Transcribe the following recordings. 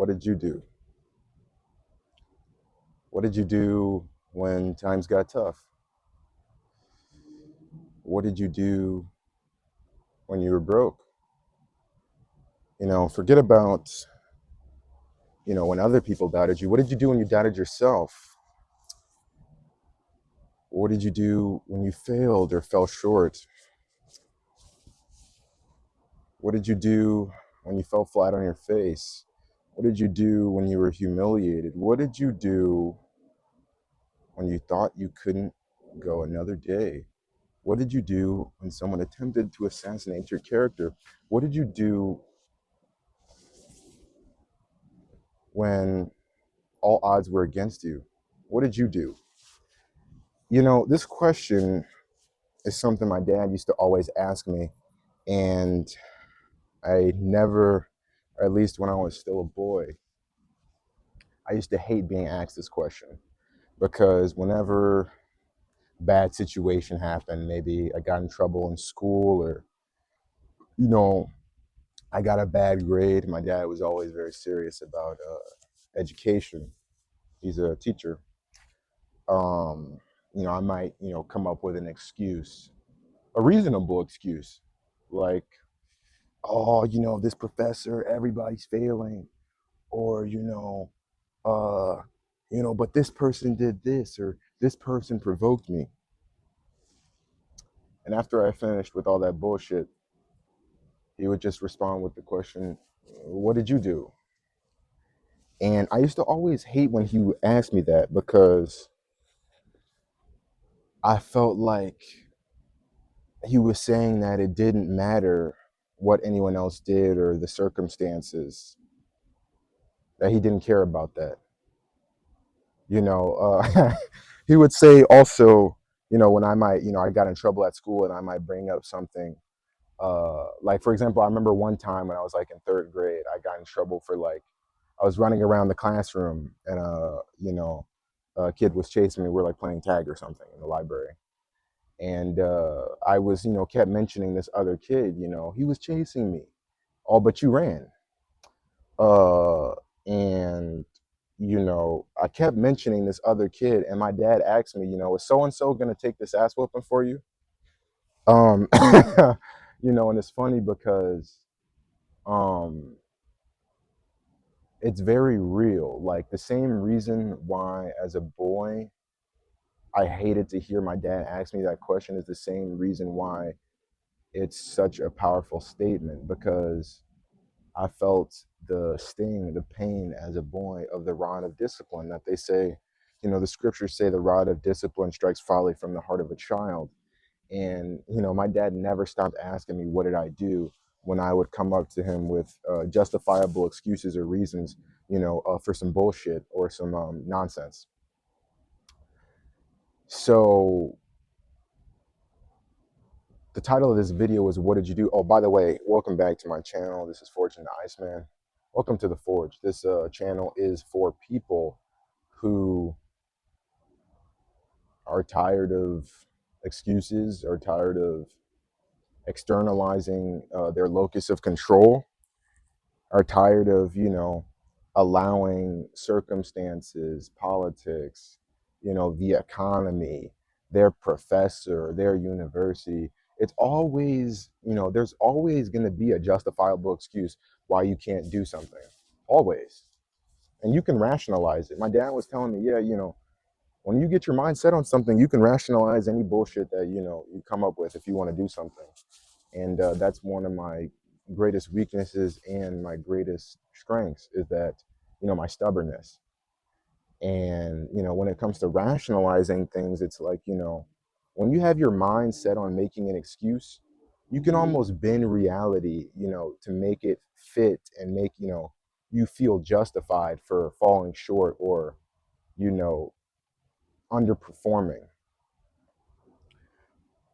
What did you do? What did you do when times got tough? What did you do when you were broke? Forget about, when other people doubted you. What did you do when you doubted yourself? What did you do when you failed or fell short? What did you do when you fell flat on your face? What did you do when you were humiliated? What did you do when you thought you couldn't go another day? What did you do when someone attempted to assassinate your character? What did you do when all odds were against you? What did you do? This question is something my dad used to always ask me, and I never, or at least when I was still a boy, I used to hate being asked this question because whenever bad situation happened, maybe I got in trouble in school or, you know, I got a bad grade. My dad was always very serious about education. He's a teacher. Um, I might, come up with an excuse, a reasonable excuse, like, oh, this professor, everybody's failing, or, uh, but this person did this, or this person provoked me. And after I finished with all that bullshit, he would just respond with the question, what did you do? And I used to always hate when he would ask me that because I felt like he was saying that it didn't matter what anyone else did or the circumstances, that he didn't care about that. He would say also, when I might, I got in trouble at school and I might bring up something. Like, for example, I remember one time when I was like in third grade, I got in trouble for like, I was running around the classroom and, a kid was chasing me. We were like playing tag or something in the library. And I was, kept mentioning this other kid, he was chasing me. All but you ran. Uh, and, I kept mentioning this other kid. And my dad asked me, is so and so going to take this ass whooping for you? Um, and it's funny because um, it's very real. Like the same reason why, as a boy, I hated to hear my dad ask me that question is the same reason why it's such a powerful statement, because I felt the sting, the pain as a boy of the rod of discipline that they say, the scriptures say the rod of discipline strikes folly from the heart of a child. And, my dad never stopped asking me, what did I do, when I would come up to him with justifiable excuses or reasons, for some bullshit or some nonsense. So the title of this video is What Did You Do? Oh, by the way, welcome back to my channel. This is Fortune the Iceman. Welcome to the Forge. This channel is for people who are tired of excuses, are tired of externalizing their locus of control, are tired of, allowing circumstances, politics, the economy, their professor, their university. It's always, there's always going to be a justifiable excuse why you can't do something. Always. And you can rationalize it. My dad was telling me, yeah, when you get your mind set on something, you can rationalize any bullshit that, you come up with if you want to do something. And that's one of my greatest weaknesses and my greatest strengths is that, my stubbornness. And, when it comes to rationalizing things, it's like, when you have your mind set on making an excuse, you can almost bend reality, to make it fit and make, you feel justified for falling short or, you know, underperforming.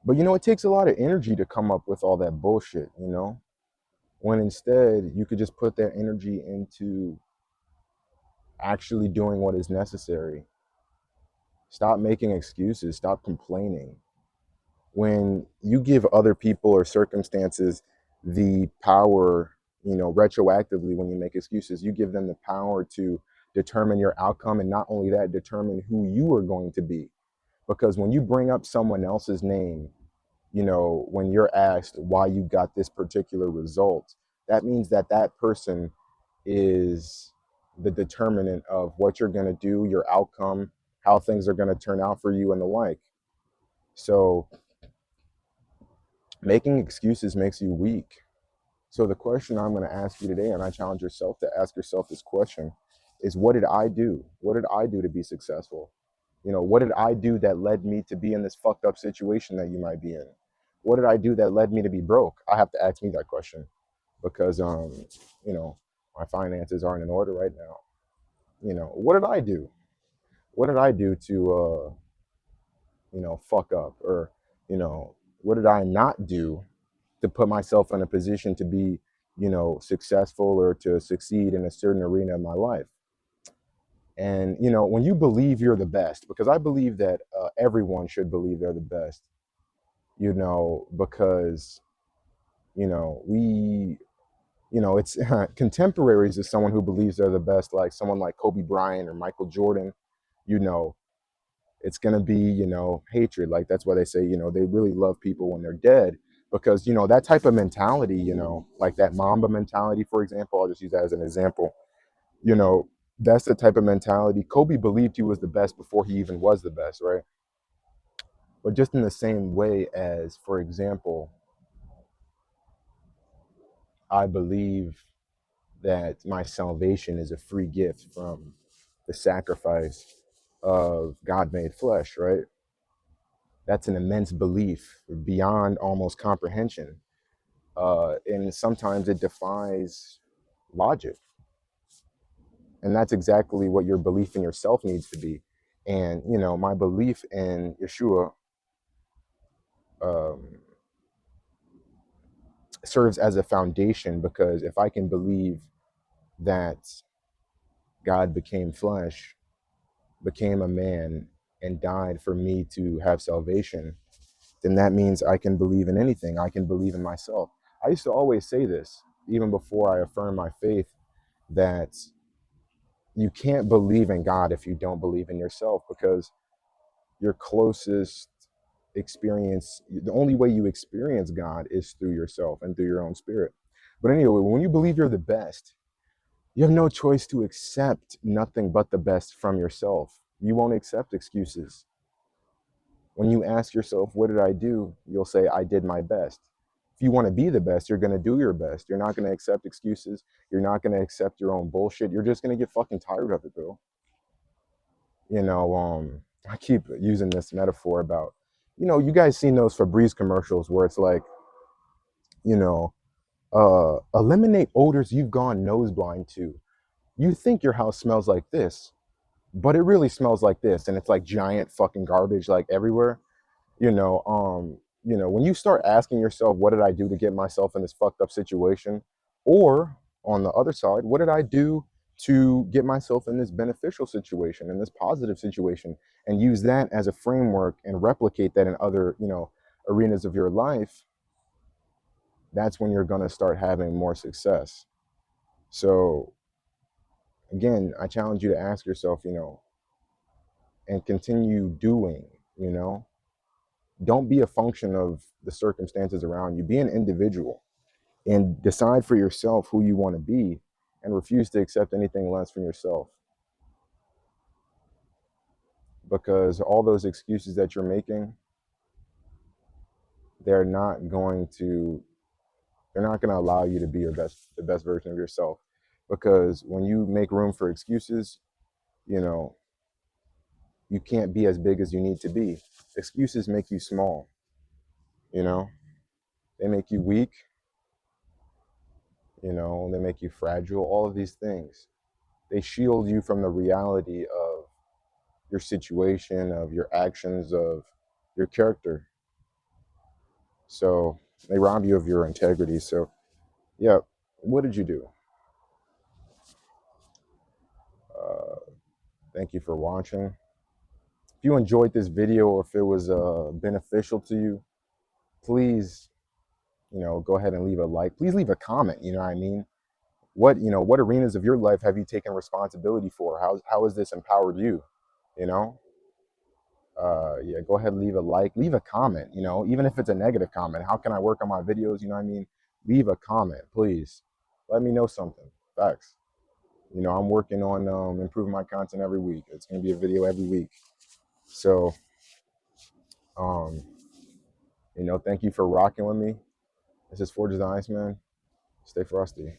But, it takes a lot of energy to come up with all that bullshit, when instead you could just put that energy into actually doing what is necessary. Stop making excuses, stop complaining. When you give other people or circumstances the power you know, retroactively, when you make excuses, you give them the power to determine your outcome, and not only that, determine who you are going to be. Because when you bring up someone else's name, you know, when you're asked why you got this particular result, that means that that person is the determinant of what you're going to do, your outcome, how things are going to turn out for you, and the like. So making excuses makes you weak. So the question I'm going to ask you today, and I challenge yourself to ask yourself this question, is what did I do? What did I do to be successful? You know, what did I do that led me to be in this fucked up situation that you might be in? What did I do that led me to be broke? I have to ask me that question because, you know, my finances aren't in order right now. You know, what did I do? What did I do to, you know, fuck up? Or, you know, what did I not do to put myself in a position to be, you know, successful or to succeed in a certain arena of my life? And, you know, when you believe you're the best, because I believe that everyone should believe they're the best, you know, because, you know, you know, it's contemporaries is someone who believes they're the best, like someone like Kobe Bryant or Michael Jordan, you know, it's going to be, you know, hatred. Like that's why they say, you know, they really love people when they're dead, because, you know, that type of mentality, you know, like that Mamba mentality, for example, I'll just use that as an example, you know, that's the type of mentality. Kobe believed he was the best before he even was the best, right? But just in the same way as, for example, I believe that my salvation is a free gift from the sacrifice of God made flesh, right? That's an immense belief beyond almost comprehension. And sometimes it defies logic. And that's exactly what your belief in yourself needs to be. And, you know, my belief in Yeshua um, serves as a foundation, because if I can believe that God became flesh, became a man, and died for me to have salvation, then that means I can believe in anything. I can believe in myself. I used to always say this, even before I affirmed my faith, that you can't believe in God if you don't believe in yourself, because your closest experience, the only way you experience God is through yourself and through your own spirit. But anyway, when you believe you're the best, you have no choice to accept nothing but the best from yourself. You won't accept excuses. When you ask yourself, what did I do? You'll say, I did my best. If you want to be the best, you're going to do your best. You're not going to accept excuses. You're not going to accept your own bullshit. You're just going to get fucking tired of it, bro. You know, I keep using this metaphor about, you know, you guys seen those Febreze commercials where it's like, you know, eliminate odors you've gone nose blind to. You think your house smells like this, but it really smells like this. And it's like giant fucking garbage like everywhere. You know, when you start asking yourself, what did I do to get myself in this fucked up situation? Or on the other side, what did I do to get myself in this beneficial situation, in this positive situation, and use that as a framework and replicate that in other, you know, arenas of your life? That's when you're going to start having more success. So again, I challenge you to ask yourself, you know, and continue doing, you know, don't be a function of the circumstances around you. Be an individual and decide for yourself who you want to be, and refuse to accept anything less from yourself, because all those excuses that you're making, they're not going to they're not going to allow you to be the best version of yourself. Because when you make room for excuses, you know, you can't be as big as you need to be. Excuses make you small, you know, they make you weak, you know, they make you fragile, all of these things. They shield you from the reality of your situation, of your actions, of your character. So they rob you of your integrity. So, yeah, what did you do? Uh, Thank you for watching. If you enjoyed this video, or if it was beneficial to you, please go ahead and leave a like. Please leave a comment. You know what I mean? What arenas of your life have you taken responsibility for? How has this empowered you? You know, yeah, go ahead and leave a like, leave a comment. Even if it's a negative comment, how can I work on my videos? You know what I mean? Leave a comment, please. Let me know something. Facts. I'm working on improving my content every week. It's gonna be a video every week. So, um, thank you for rocking with me. This is Forge the Iceman. Stay frosty.